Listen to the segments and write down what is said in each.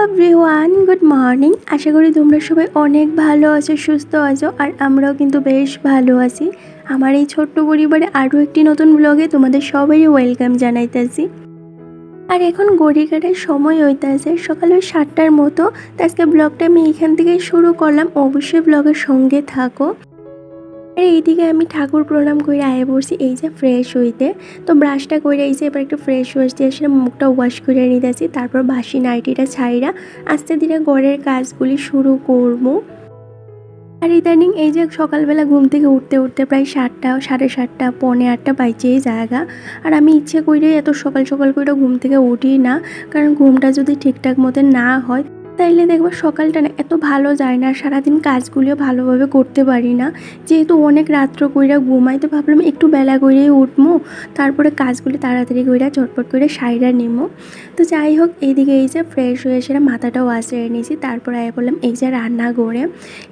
Everyone, good morning. আশা করি তোমরা সবাই অনেক ভালো আছো, সুস্থ আছো, আর আমরাও কিন্তু বেশ ভালো আছি। আমার এই ছোট্ট পরিবারে আরও একটি নতুন ব্লগে তোমাদের সবারই ওয়েলকাম জানাইতেছি। আর এখন ঘড়ি কাটার সময় হইতেছে সকাল 7টার মতো। তো আজকে ব্লগটা আমি এখান থেকেই শুরু করলাম, অবশ্যই ব্লগের সঙ্গে থাকো। আর এইদিকে আমি ঠাকুর প্রণাম করে আয়ে পড়ছি এই যে ফ্রেশ হইতে। তো ব্রাশটা করে এই যে এবার একটু ফ্রেশ ওয়াশ দিয়ে আসলে মুখটা ওয়াশ করে নিতেছি, তারপর বাসি নাইটিটা ছাইরা আস্তে ধীরে ঘরের কাজগুলি শুরু করবো। আর ইদানিং এই যে সকালবেলা ঘুম থেকে উঠতে উঠতে প্রায় 7টা, 7:30, 7:45 বাজেই জায়গা। আর আমি ইচ্ছে করেই এত সকাল সকাল করে ঘুম থেকে উঠি না, কারণ ঘুমটা যদি ঠিকঠাক মতো না হয় তাইলে দেখবো সকালটা না এত ভালো যায় না, সারাদিন কাজগুলিও ভালোভাবে করতে পারি না। যেহেতু অনেক রাত্র কইরা ঘুমাই, তো ভাবলাম একটু বেলা করেই উঠবো, তারপরে কাজগুলি তাড়াতাড়ি কইরা চটপট করে সাইরা নেবো। তো যাই হোক, এইদিকে এই যে ফ্রেশ হয়ে সেটা মাথাটাও আশ্রয় নিয়েছি, তারপর আয় বললাম এই যে রান্না করে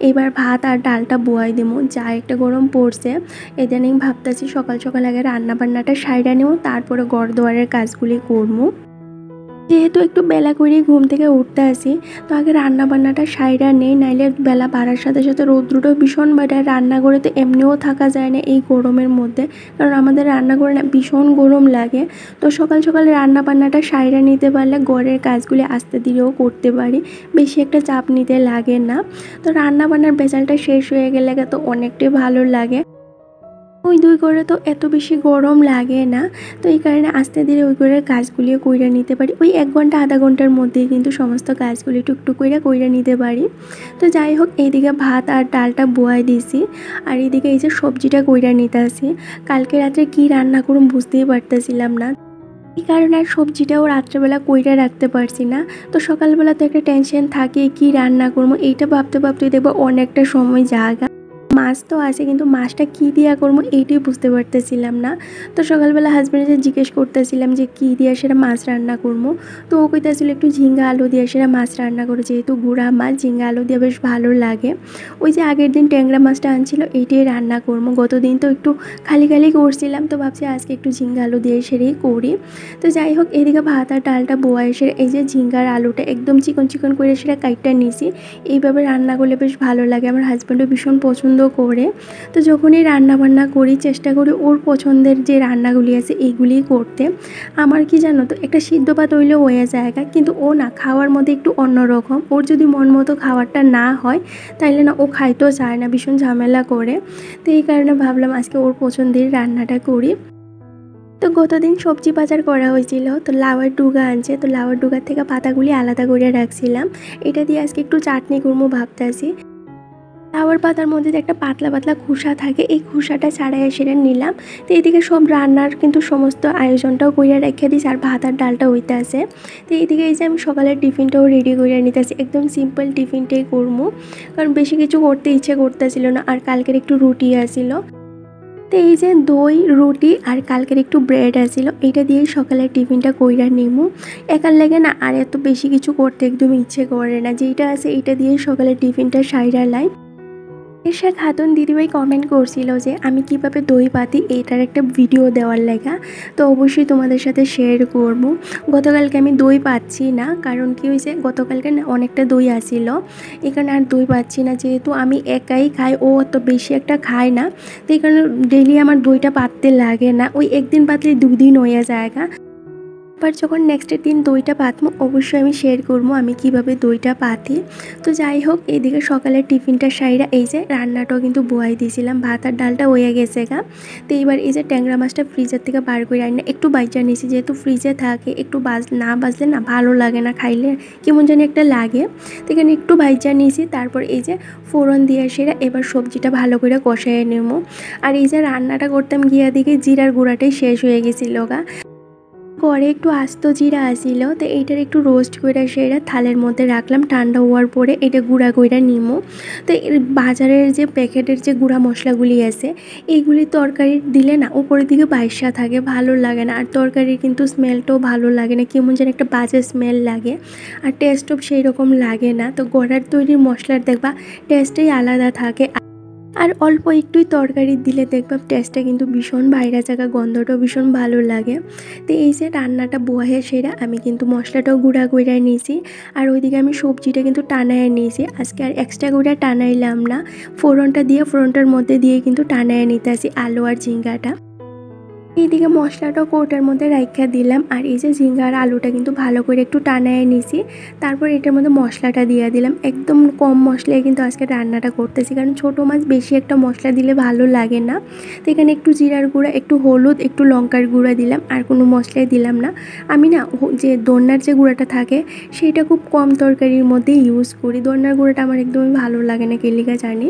এবার ভাত আর ডালটা বয়াই দেবো। যা একটা গরম পড়ছে, ইদানিং ভাবতেছি সকাল সকাল আগে রান্না বান্নাটা সাইরা নেবো, তারপরে ঘর দুয়ারের কাজগুলি করবো। যেহেতু একটু বেলা করেই ঘুম থেকে উঠতে আসি, তো আগে রান্না বান্নাটা সাইরা নেই, নাইলে বেলা বাড়ার সাথে সাথে রৌদ্রটাও ভীষণ বাড়ে। রান্নাঘরে তো এমনিও থাকা যায় না এই গরমের মধ্যে, কারণ আমাদের রান্নাঘরে না ভীষণ গরম লাগে। তো সকাল সকাল রান্না বান্নাটা সাইরা নিতে পারলে ঘরের কাজগুলি আস্তে ধীরেও করতে পারি, বেশি একটা চাপ নিতে লাগে না। তো রান্না বান্নার বেচালটা শেষ হয়ে গেলে তো অনেকটাই ভালো লাগে। ওই দুই করে তো এত বেশি গরম লাগে না, তো এই কারণে আস্তে ধীরে ওই করে কাজগুলিও কইরা নিতে পারি। ওই 1 ঘন্টা আধা ঘন্টার মধ্যেই কিন্তু সমস্ত কাজগুলি টুকটুক কইরা নিতে পারি। তো যাই হোক, এইদিকে ভাত আর ডালটা বয়াই দিয়েছি, আর এইদিকে এই যে সবজিটা কইরা নিতে আসি। কালকে রাত্রে কি রান্না করুম বুঝতেই পারতেছিলাম না, এই কারণে আর সবজিটাও রাত্রেবেলা কইরা রাখতে পারছি না। তো সকালবেলা তো একটা টেনশন থাকে কি রান্না করবো, এইটা ভাবতে ভাবতেই দেখবো অনেকটা সময় জায়গা। মাছ তো আছে, কিন্তু মাছটা কী দিয়া করবো এইটাই বুঝতে পারতেছিলাম না। তো সকালবেলা হাজব্যান্ডে জিজ্ঞেস করতেছিলাম যে কী দিয়া সেটা মাছ রান্না করবো, তো ও কইতেছিল একটু ঝিঙ্গা আলু দিয়ে সেটা মাছ রান্না করে, যেহেতু গুঁড়া মাছ ঝিঙ্গা আলু দিয়ে বেশ ভালো লাগে। ওই যে আগের দিন ট্যাংরা মাছটা আনছিল এইটাই রান্না করবো, গতদিন তো একটু খালি খালি করছিলাম, তো ভাবছি আজকে একটু ঝিঙ্গা আলু দিয়ে সেরেই করি। তো যাই হোক, এদিকে ভাত আর ডালটা বয়ে এসে এই যে ঝিঙ্গার আলুটা একদম চিকন চিকন করে সেটা কাইটটা নিয়েছি। এইভাবে রান্না করলে বেশ ভালো লাগে, আমার হাজব্যান্ডও ভীষণ পছন্দ করে। তো যখনই রান্না বান্না করি চেষ্টা করি ওর পছন্দের যে রান্নাগুলি আছে এইগুলিই করতে। আমার কি জানো তো, একটা সিদ্ধ ভাত হইলেও হয়ে যায়, কিন্তু ও না খাওয়ার মধ্যে একটু অন্যরকম। ওর যদি মন মতো খাবারটা না হয় তাইলে না ও খাইতেও চায় না, ভীষণ ঝামেলা করে। তো এই কারণে ভাবলাম আজকে ওর পছন্দের রান্নাটা করি। তো গতদিন সবজি বাজার করা হয়েছিল, তো লাউয়ের ডুগা আনছে, তো লাউয়ের ডুগার থেকে পাতাগুলি আলাদা করে রাখছিলাম। এটা দিয়ে আজকে একটু চাটনি করবো ভাবতেছি। লাউয়ের পাতার মধ্যে যে একটা পাতলা পাতলা খোসা থাকে, এই খোসাটা ছাড়াই সেটা নিলাম। তো এইদিকে সব রান্নার কিন্তু সমস্ত আয়োজনটাও কইরা রেখে দিস, আর ভাত আর ডালটা হইতে আছে। তো এইদিকে এই যে আমি সকালের টিফিনটাও রেডি করে নিতেছি, একদম সিম্পল টিফিনটাই করবো, কারণ বেশি কিছু করতে ইচ্ছে করতেছিল না। আর কালকের একটু রুটি আসিল, তো এই যে দই রুটি আর কালকের একটু ব্রেড আসিল, এইটা দিয়েই সকালের টিফিনটা কইরা নিমু। একার লাগে না আর এত বেশি কিছু করতে একদম ইচ্ছে করে না, যেইটা আছে এইটা দিয়েই সকালের টিফিনটা সাইরা লাই। এসে খাতুন দিদিভাই কমেন্ট করছিল যে আমি কিভাবে দই পাতি এইটার একটা ভিডিও দেওয়ার লেগা, তো অবশ্যই তোমাদের সাথে শেয়ার করব। গতকালকে আমি দই পাচ্ছি না, কারণ কি হয়েছে, গতকালকে না অনেকটা দই আসিল, এখানে আর দই পাচ্ছি না। যেহেতু আমি একাই খাই, ও অত বেশি একটা খায় না, তো এই কারণে ডেলি আমার দইটা পাততে লাগে না, ওই একদিন পাতলে 2 দিন হয়ে যায়। আবার যখন নেক্সটের দিন দইটা পাতবো অবশ্যই আমি শেয়ার করবো আমি কিভাবে দইটা পাতি। তো যাই হোক, এইদিকে সকালের টিফিনটা সাইরা এই যে রান্নাটাও কিন্তু বয়াই দিয়েছিলাম, ভাত আর ডালটা হয়ে গেছে গা। তো এইবার এই যে ট্যাংরা মাছটা ফ্রিজের থেকে বার করে আনি, একটু বাইচা নিয়েছি, যেহেতু ফ্রিজে থাকে একটু না বাজলে না ভালো লাগে না, খাইলে কেমন জানি একটা লাগে। তো এখানে একটু বাইচা নিয়েছি, তারপর এই যে ফোড়ন দিয়ে সেরা এবার সবজিটা ভালো করে কষায় নেবো। আর এই যে রান্নাটা করতাম গিয়া দিকে জিরার গুঁড়াটাই শেষ হয়ে গেছিলো গা। ঘরে একটু আস্ত জিরা আসিল, তো এইটার একটু রোস্ট করে সেরা থালের মধ্যে রাখলাম, ঠান্ডা হওয়ার পরে এটা গুঁড়া কইরা নিমো। তো বাজারের যে প্যাকেটের যে গুঁড়া মশলাগুলি আছে এইগুলি তরকারি দিলে না উপরের দিকে বাইসা থাকে, ভালো লাগে না, আর তরকারির কিন্তু স্মেলটাও ভালো লাগে না, কেমন যেন একটা বাজে স্মেল লাগে, আর টেস্টও সেই রকম লাগে না। তো ঘরের তৈরি মশলার দেখবা টেস্টেই আলাদা থাকে। আর অল্প একটুই তরকারি দিলে দেখবা টেস্টটা কিন্তু ভীষণ বাইরে জায়গা, গন্ধটাও ভীষণ ভালো লাগে। তো এই যে রান্নাটা বয়ে সেরা আমি কিন্তু মশলাটাও গুঁড়া করে নিয়েছি, আর ওইদিকে আমি সবজিটা কিন্তু টানায় নিয়েছি। আজকে আর এক্সট্রা করে টানাইলাম না, ফোড়নটা দিয়ে ফোড়নটার মধ্যে দিয়ে কিন্তু টানায় নিতে আসি আলু আর ঝিঙ্গাটা। এইদিকে মশলাটাও কৌটার মধ্যে রাইখা দিলাম, আর এই যে ঝিঙ্গা আর আলুটা কিন্তু ভালো করে একটু টানায় নিছি। তারপর এটার মধ্যে মশলাটা দিয়ে দিলাম, একদম কম মশলায় কিন্তু আজকে রান্নাটা করতেছি, কারণ ছোটো মাছ বেশি একটা মশলা দিলে ভালো লাগে না। তো এখানে একটু জিরার গুঁড়া, একটু হলুদ, একটু লঙ্কার গুঁড়া দিলাম, আর কোনো মশলাই দিলাম না। আমি না যে দোন্নার যে গুঁড়াটা থাকে সেইটা খুব কম তরকারির মধ্যে ইউজ করি, দোন্নার গুঁড়াটা আমার একদমই ভালো লাগে না, কেলিকা জানি।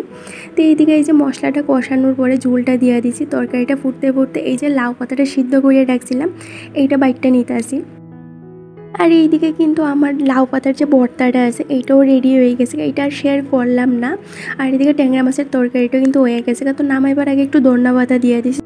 তো এইদিকে এই যে মশলাটা কষানোর পরে ঝোলটা দিয়ে দিয়েছি, তরকারিটা ফুটতে ফুটতে এই যে লাউ পাতাটা সিদ্ধ করে রাখছিলাম এইটা বাইকটা নিতে আসি। আর এইদিকে কিন্তু আমার লাউ পাতার যে ভর্তাটা আছে এইটাও রেডি হয়ে গেছে, এইটা আর শেয়ার করলাম না। আর এদিকে ট্যাংরা মাছের তরকারিটাও কিন্তু হয়ে গেছে, তো নামাইবার আগে একটু ধনিয়া পাতা দিয়ে দিছি।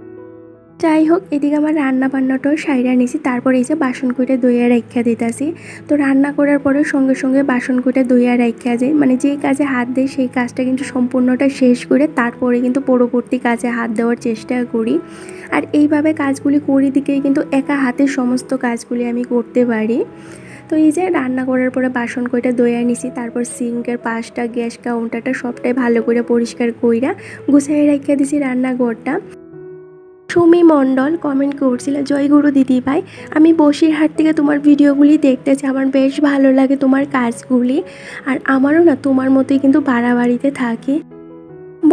যাই হোক, এদিকে আমার রান্না বান্নাটাও সাইরা নিছি, তারপর এই যে বাসন কুইটা দইয়া রাইখা দিতেছি। তো রান্না করার পরে সঙ্গে সঙ্গে বাসন কুইটা দইয়া রাইখা যায়, মানে যেই কাজে হাত দেয় সেই কাজটা কিন্তু সম্পূর্ণটা শেষ করে তারপরে কিন্তু পরবর্তী কাজে হাত দেওয়ার চেষ্টা করি। আর এইভাবে কাজগুলি করি দিকেই কিন্তু একা হাতে সমস্ত কাজগুলি আমি করতে পারি। তো এই যে রান্না করার পরে বাসন কইটা দইয়া নিছি, তারপর সিঙ্কের পাশটা, গ্যাস কাউন্টারটা সবটাই ভালো করে পরিষ্কার কইরা গুছাই রাইখা দিছি রান্নাঘরটা। সুমি মণ্ডল কমেন্ট করছিল, জয়গুরু দিদি ভাই, আমি বসিরহাট থেকে তোমার ভিডিওগুলি দেখতেছি, আমার বেশ ভালো লাগে তোমার কাজগুলি। আর আমারও না তোমার মতোই কিন্তু বাড়াবাড়িতে থাকি।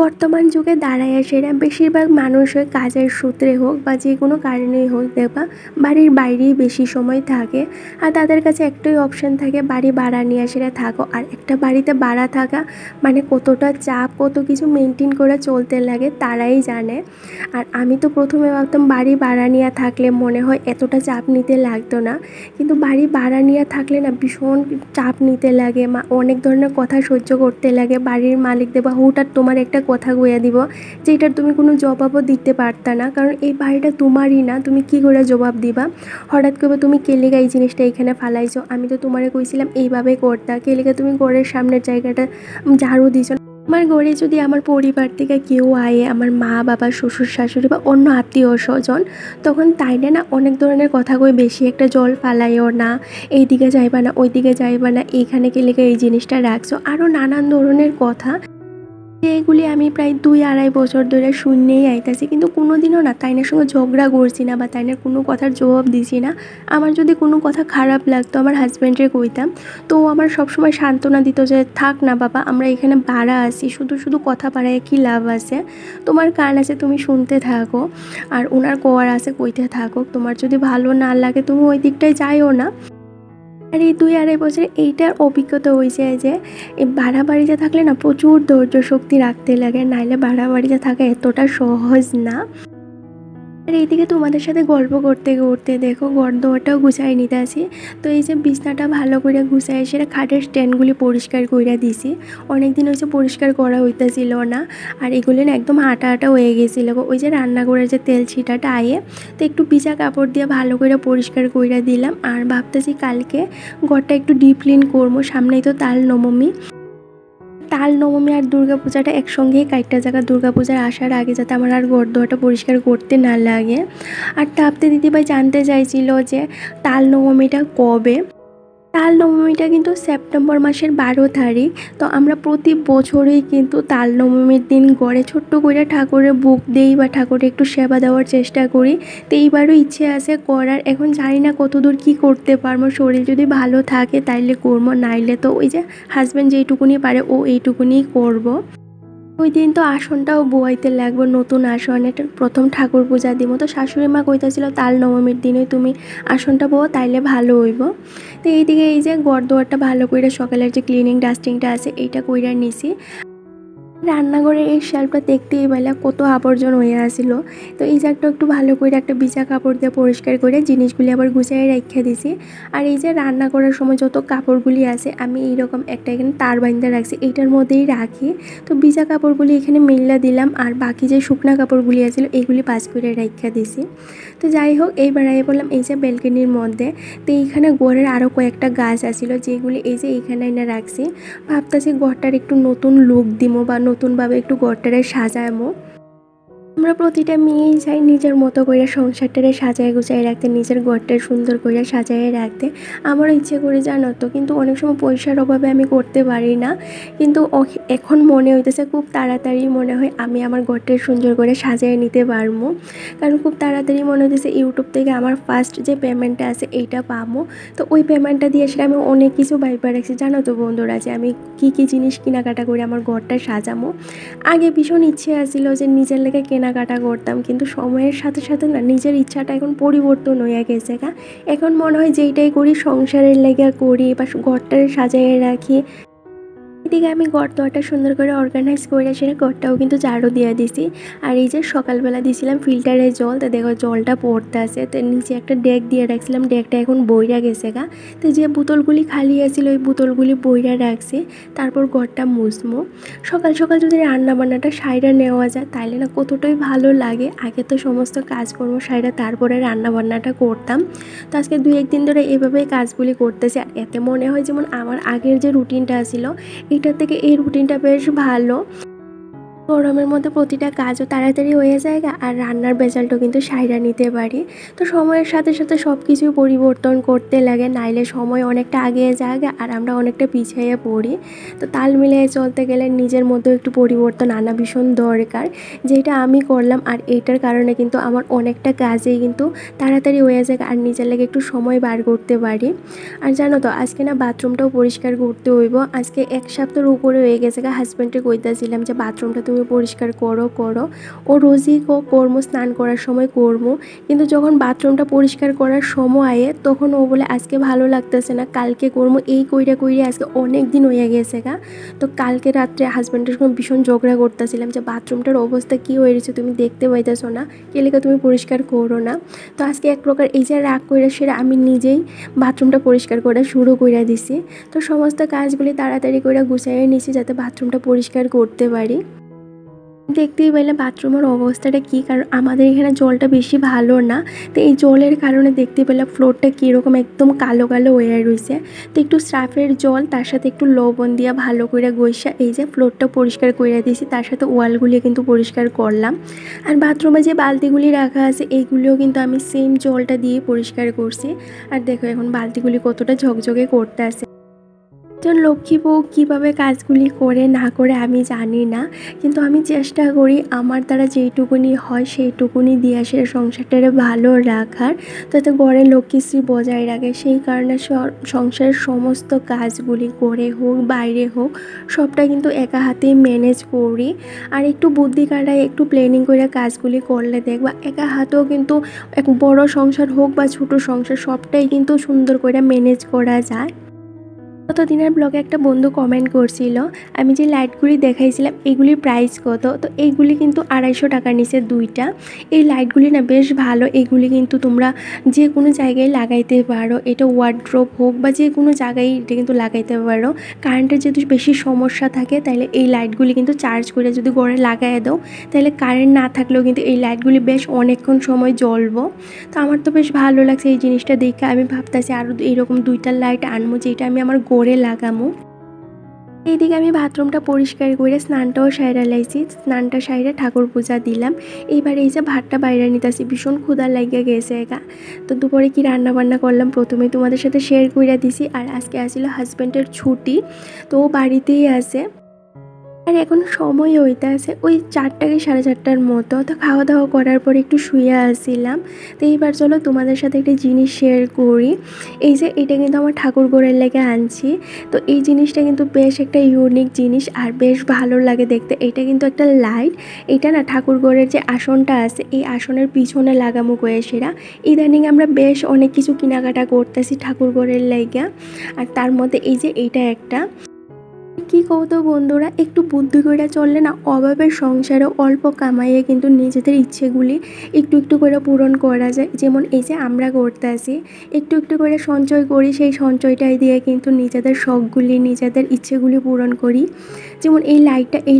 বর্তমান যুগে দাঁড়ায় সেরা বেশিরভাগ মানুষ হয় কাজের সূত্রে হোক বা যে কোনো কারণেই হোক দেখবা বাড়ির বাইরেই বেশি সময় থাকে, আর তাদের কাছে একটাই অপশান থাকে বাড়ি ভাড়া নিয়ে সেরা থাকো। আর একটা বাড়িতে ভাড়া থাকা মানে কতটা চাপ, কত কিছু মেনটেন করে চলতে লাগে তারাই জানে। আর আমি তো প্রথমে ভাবতাম বাড়ি ভাড়া নিয়ে থাকলে মনে হয় এতটা চাপ নিতে লাগতো না, কিন্তু বাড়ি ভাড়া নিয়ে থাকলে না ভীষণ চাপ নিতে লাগে, অনেক ধরনের কথা সহ্য করতে লাগে। বাড়ির মালিক দেবা হুটার তোমার একটা কথা কইয়া দিব যেটার তুমি কোনো জবাবও দিতে পারতা না, কারণ এই বাড়িটা তোমারই না, তুমি কি করে জবাব দিবা। হঠাৎ করে তুমি কেলেগা এই জিনিসটা এখানে ফালাইছো, আমি তো তোমারে কইছিলাম এইভাবে করতা, কেলেগা তুমি ঘরের সামনের জায়গাটা ঝাড়ু দিছো। আমার ঘরে যদি আমার পরিবার থেকে কেউ আয়ে, আমার মা বাবা শ্বশুর শাশুড়ি বা অন্য আত্মীয় স্বজন, তখন তাইলে না অনেক ধরনের কথা কই, বেশি একটা জল ফালাইও না, এইদিকে যাইবা না, ওইদিকে যাইবা না, এইখানে কেলেগা এই জিনিসটা রাখছো, আরও নানান ধরনের কথা এগুলি আমি প্রায় 2-2.5 বছর ধরে শুনেই আইতাছি, কিন্তু কোনোদিনও না তাইনের সঙ্গে ঝগড়া করছি না বা তাইনের কোনো কথার জবাব দিছি না। আমার যদি কোনো কথা খারাপ লাগতো আমার হাজব্যান্ডে কইতাম, তো ও আমার সবসময় সান্ত্বনা দিত যে থাক না বাবা, আমরা এখানে ভাড়া আছি, শুধু শুধু কথা বাড়ায় কি লাভ আছে, তোমার কান আছে তুমি শুনতে থাকো, আর ওনার কোয়ার আছে কইতে থাকো, তোমার যদি ভালো না লাগে তুমি ওই দিকটায় যাইও না। আর এই 2-2.5 বছরে এইটার অভিজ্ঞতা হয়েছে যে এই ভাড়া বাড়িতে থাকলে না প্রচুর ধৈর্য শক্তি রাখতে লাগে, নাইলে ভাড়া বাড়িতে থাকা এতটা সহজ না। আর এইদিকে তোমাদের সাথে গল্প করতে করতে দেখো ঘর দোয়ারটাও গুছাই নিতে আসি। তো এই যে বিছনাটা ভালো করে গুছাই সেটা খাটের স্ট্যান্ডগুলি পরিষ্কার করে দিছি, অনেক দিন হয়েছে পরিষ্কার করা হইতেছিল না, আর এগুলি না একদম আটা আটা হয়ে গেছিলো। ওই যে রান্নাঘরের যে তেল ছিটাটা আয়ে, তো একটু ভিজা কাপড় দিয়ে ভালো করে পরিষ্কার করে দিলাম। আর ভাবতেছি কালকে ঘরটা একটু ডিপ ক্লিন করবো, সামনেই তো তাল নবমী। তাল নবমী আর দুর্গাপূজাটা একসঙ্গেই কাইটটা জায়গা, দুর্গাপূজার আসার আগে যাতে আমার আর ঘর দোয়ারটা পরিষ্কার করতে না লাগে। আর তাপতে দিদিভাই জানতে চাইছিল যে তাল নবমীটা কবে। তাল নবমীটা কিন্তু সেপ্টেম্বর মাসের 12 তারিখ। তো আমরা প্রতি বছরেই কিন্তু তাল নবমীর দিন ঘরে ছোট্ট করে ঠাকুরের বুক দেই বা ঠাকুরের একটু সেবা দেওয়ার চেষ্টা করি। তো এইবারও ইচ্ছে আছে করার, এখন জানি না কতদূর কি করতে পারবো, শরীর যদি ভালো থাকে তাইলে করবো, নাইলে তো ওই যে হাজব্যান্ড যেইটুকুনি পারে ও এইটুকুনি করবো। ওই দিন তো আসনটাও বোয়াইতে লাগবে, নতুন আসন, এটা প্রথম ঠাকুর পূজা দিব। তো শাশুড়ি মা কইতাছিল তাল নবমীর দিনে তুমি আসনটা বো তাইলে ভালো হইব। তো এইদিকে এই যে ঘর দোয়ারটা ভালো করে সকালের যে ক্লিনিং ডাস্টিংটা আছে এইটা কইরা নিছি। রান্নাঘরে এই শেলফটা দেখতেই পেলা কত আবর্জন হয়ে আসিল। তো এই জায়গাটা একটু ভালো করে একটা ভিজা কাপড় দিয়ে পরিষ্কার করে জিনিসগুলি আবার গুছিয়ে রেখে দিছি। আর এই যে রান্না করার সময় যত কাপড়গুলি আছে আমি এইরকম একটা এখানে তার বাইন্দা রাখছি, এইটার মধ্যেই রাখি। তো ভিজা কাপড়গুলি এখানে মিল্লা দিলাম, আর বাকি যে শুকনা কাপড়গুলি আছিল এইগুলি পাঁচ করে রেখে দিছি। তো যাই হোক, এইবার আই বললাম এই যে ব্যালকনির মধ্যে, তো এইখানে ঘরের আরও কয়েকটা গাছ আছিল যেগুলি এই যে এইখানে এনে রাখছি। ভাবতেছি ঘরটার একটু নতুন লুক দিব বা নতুনভাবে একটু ঘরটারে সাজামো। আমরা প্রতিটা মেয়েই চাই নিজের মতো করে সংসারটারে সাজায় গুছায় রাখতে, নিজের ঘরটা সুন্দর করে সাজায় রাখতে। আমারও ইচ্ছে করে জানো তো, কিন্তু অনেক সময় পয়সার অভাবে আমি করতে পারি না। কিন্তু এখন মনে হইতেছে খুব তাড়াতাড়ি মনে হয় আমি আমার ঘরটা সুন্দর করে সাজিয়ে নিতে পারবো। কারণ খুব তাড়াতাড়ি মনে হইতেছে ইউটিউব থেকে আমার ফার্স্ট যে পেমেন্টটা আছে এইটা পাবো। তো ওই পেমেন্টটা দিয়ে সেটা আমি অনেক কিছু ভাইবা রাখছি জানো তো বন্ধুরা, যে আমি কী জিনিস কেনাকাটা করে আমার ঘরটা সাজাবো। আগে ভীষণ ইচ্ছে আসছিল যে নিজের লেগে কেনাকাটা করতাম, কিন্তু সময়ের সাথে সাথে না নিজের ইচ্ছাটা এখন পরিবর্তন হয়ে গেছে এখন মনে হয় যেইটাই করি সংসারের লেগে করি বা ঘরটারে সাজিয়ে রাখি। এদিকে আমি ঘরটা সুন্দর করে অর্গানাইজ করে সেটা ঘরটাও কিন্তু ঝাড়ু দিয়ে দিছি। আর এই যে সকালবেলা দিয়েছিলাম ফিল্টারে জল, তো দেখো জলটা পড়তে আছে, তো নিচে একটা ডেক দিয়ে রাখছিলাম, ডেকটা এখন বইরা গেছে তো যে বোতলগুলি খালি আছিল ওই বোতলগুলি বইরা রাখছি। তারপর ঘরটা মুছমো। সকাল সকাল যদি রান্নাবান্নাটা সাইডা নেওয়া যায় তাহলে না কতটাই ভালো লাগে। আগে তো সমস্ত কাজকর্ম সাইডা তারপরে রান্নাবান্নাটা করতাম, তো আজকে 2-1 দিন ধরে এভাবেই কাজগুলি করতেছি। আর এতে মনে হয় যেমন আমার আগের যে রুটিনটা ছিল এটার থেকে এই রুটিনটা বেশ ভালো। গরমের মধ্যে প্রতিটা কাজও তাড়াতাড়ি হয়ে যায় আর রান্নার ভেজালটাও কিন্তু সাইরা নিতে পারি। তো সময়ের সাথে সাথে সব কিছু পরিবর্তন করতে লাগে, নাইলে সময় অনেকটা আগিয়ে যায় আর আমরা অনেকটা পিছিয়ে পড়ি। তো তাল মিলিয়ে চলতে গেলে নিজের মধ্যেও একটু পরিবর্তন আনা ভীষণ দরকার, যেটা আমি করলাম। আর এইটার কারণে কিন্তু আমার অনেকটা কাজেই কিন্তু তাড়াতাড়ি হয়ে যায় আর নিজের লাগে একটু সময় বার করতে পারি। আর জানো তো আজকে না বাথরুমটাও পরিষ্কার করতে হইব। আজকে 1 সপ্তাহের উপরে হয়ে গেছে হাজব্যান্ডকে কইতাছিলাম যে বাথরুমটা তুমি পরিষ্কার করো। ও রোজই করমো, স্নান করার সময় করমো, কিন্তু যখন বাথরুমটা পরিষ্কার করার সময় আয়ে তখন ও বলে আজকে ভালো লাগতেছে না, কালকে করমো। এই কইরা আজকে অনেক দিন হয়ে গেছে তো কালকে রাত্রে হাজব্যান্ডের সঙ্গে ভীষণ ঝগড়া করতেছিলাম যে বাথরুমটার অবস্থা কী হয়েছে, তুমি দেখতে পাইতেছো না, কেলেকে তুমি পরিষ্কার করো না। তো আজকে এক প্রকার এই যে রাগ কইরা সেটা আমি নিজেই বাথরুমটা পরিষ্কার করা শুরু করে দিছি। তো সমস্ত কাজগুলি তাড়াতাড়ি করে গুছাইয়ে নিছি যাতে বাথরুমটা পরিষ্কার করতে পারি। দেখতেই পেলে বাথরুমের অবস্থাটা কী, কারণ আমাদের এখানে জলটা বেশি ভালো না, তো এই জলের কারণে দেখতে পেলাম ফ্লোরটা কীরকম একদম কালো কালো হয়ে রয়েছে। তো একটু সার্ফের জল তার সাথে একটু লবণ দিয়ে ভালো করে ঘষা এই যে ফ্লোরটা পরিষ্কার করে দিয়েছি, তার সাথে ওয়ালগুলি কিন্তু পরিষ্কার করলাম। আর বাথরুমে যে বালতিগুলি রাখা আছে এইগুলিও কিন্তু আমি সেম জলটা দিয়ে পরিষ্কার করছি। আর দেখো এখন বালতিগুলি কতটা ঝকঝকে করতে আছে। একজন লক্ষ্মী বউ কীভাবে কাজগুলি করে না করে আমি জানি না, কিন্তু আমি চেষ্টা করি আমার দ্বারা যেইটুকুনি হয় সেইটুকুনি দিয়ে আসে সংসারটারে ভালো রাখার, যাতে ঘরে লক্ষ্মীশ্রী বজায় রাখে। সেই কারণে সংসারের সমস্ত কাজগুলি করে হোক বাইরে হোক সবটা কিন্তু একা হাতেই ম্যানেজ করি। আর একটু বুদ্ধি কাটায় একটু প্ল্যানিং করে কাজগুলি করলে দেখবা একা হাতেও কিন্তু এক বড় সংসার হোক বা ছোট সংসার সবটাই কিন্তু সুন্দর করে ম্যানেজ করা যায়। গত দিনের ব্লগে একটা বন্ধু কমেন্ট করছিল আমি যে লাইটগুলি দেখাইছিলাম এগুলির প্রাইস কত, তো এইগুলি কিন্তু 250 টাকার নিচে দুইটা। এই লাইটগুলি না বেশ ভালো, এগুলি কিন্তু তোমরা যে কোনো জায়গায় লাগাইতে পারো, এটা ওয়ার্ড্রোব হোক বা যে কোনো জায়গায় এটা কিন্তু লাগাইতে পারো। কারেন্টের যদি বেশি সমস্যা থাকে তাহলে এই লাইটগুলি কিন্তু চার্জ করে যদি ঘরে লাগাই দাও তাহলে কারেন্ট না থাকলেও কিন্তু এই লাইটগুলি বেশ অনেকক্ষণ সময় জ্বলবো। তো আমার তো বেশ ভালো লাগছে এই জিনিসটা দেখে, আমি ভাবতেছি আরও এইরকম 2টা লাইট আনবো যেটা আমি আমার ঘরে লাগামো। এইদিকে আমি বাথরুমটা পরিষ্কার করে স্নানটাও সাইরা লাইছি, স্নানটা সাইরা ঠাকুর পূজা দিলাম। এইবার এই যে ভাতটা বাইরে নিতেছি, ভীষণ ক্ষুধা লাগিয়ে গেছে তো দুপুরে কি রান্না বান্না করলাম প্রথমে তোমাদের সাথে শেয়ার করে দিছি। আর আজকে আসছিল হাজব্যান্ডের ছুটি, তো ও বাড়িতেই আছে। আর এখন সময় হইতে আছে ওই 4টা কি 4:30টার মতো, তো খাওয়া দাওয়া করার পর একটু শুয়ে আসছিলাম। তো এইবার চলো তোমাদের সাথে একটা জিনিস শেয়ার করি। এই যে এটা কিন্তু আমার ঠাকুর ঘরের লেগে আনছি, তো এই জিনিসটা কিন্তু বেশ একটা ইউনিক জিনিস আর বেশ ভালো লাগে দেখতে। এটা কিন্তু একটা লাইট, এটা না ঠাকুর ঘরের যে আসনটা আছে এই আসনের পিছনে লাগামো করে সেরা। ইদানিং আমরা বেশ অনেক কিছু কেনাকাটা করতেছি ঠাকুর ঘরের লেগে, আর তার মধ্যে এই যে এইটা একটা। কি কৌতো বন্ধুরা, একটু বুদ্ধি করে চললে না অভাবের সংসারে অল্প কামাইয়ে কিন্তু নিজেদের ইচ্ছেগুলি একটু একটু করে পূরণ করা যায়। যেমন এই যে আমরা করতে আসি একটু একটু করে সঞ্চয় করি, সেই সঞ্চয়টাই দিয়ে কিন্তু নিজেদের শখগুলি নিজেদের ইচ্ছেগুলি পূরণ করি। যেমন এই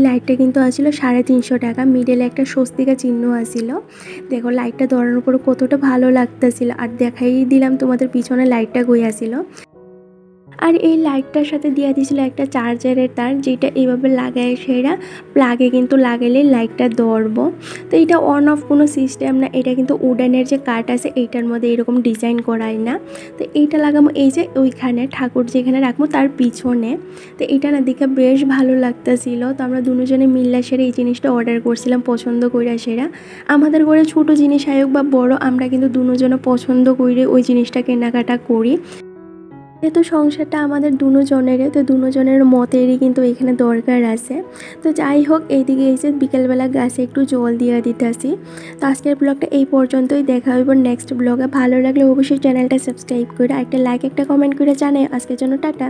লাইটটা কিন্তু আসছিল 350 টাকা, মিডলে একটা স্বস্তিকা চিহ্ন আসছিল। দেখো লাইটটা ধরানোর পর কতটা ভালো লাগতেছিল। আর দেখাই দিলাম তোমাদের পিছনে লাইটটা গই আসছিল। আর এই লাইটটার সাথে দিয়ে দিয়েছিল একটা চার্জারের তার, যেটা এইভাবে লাগায় সেরা প্লাগে কিন্তু লাগালে লাইটটা ধরবো। তো এটা অন অফ কোনো সিস্টেম না, এটা কিন্তু উডেনের যে কাঠ আছে এইটার মধ্যে এরকম ডিজাইন করাই না। তো এইটা লাগাবো এই যে ওইখানে ঠাকুর যেখানে রাখবো তার পিছনে। তো এটা না দেখে বেশ ভালো লাগতেছিল। তো আমরা দুজনে মিল্লা সেরে এই জিনিসটা অর্ডার করছিলাম পছন্দ করে সেরা। আমাদের ঘরে ছোটো জিনিস আয়োগ বা বড়, আমরা কিন্তু দুজনে পছন্দ করে ওই জিনিসটা কেনাকাটা করি। যেহেতু সংসারটা আমাদের দুজনেরই, তো দুজনের মতেরই কিন্তু এখানে দরকার আছে। তো যাই হোক, এইদিকে এসে বিকেলবেলা গাছে একটু জল দিয়ে দিতেছি। তো আজকের ব্লগটা এই পর্যন্তই, দেখা হইব নেক্সট ব্লগে। ভালো লাগলে অবশ্যই চ্যানেলটা সাবস্ক্রাইব করে একটা লাইক একটা কমেন্ট করে জানাই। আজকের জন্য টাটা।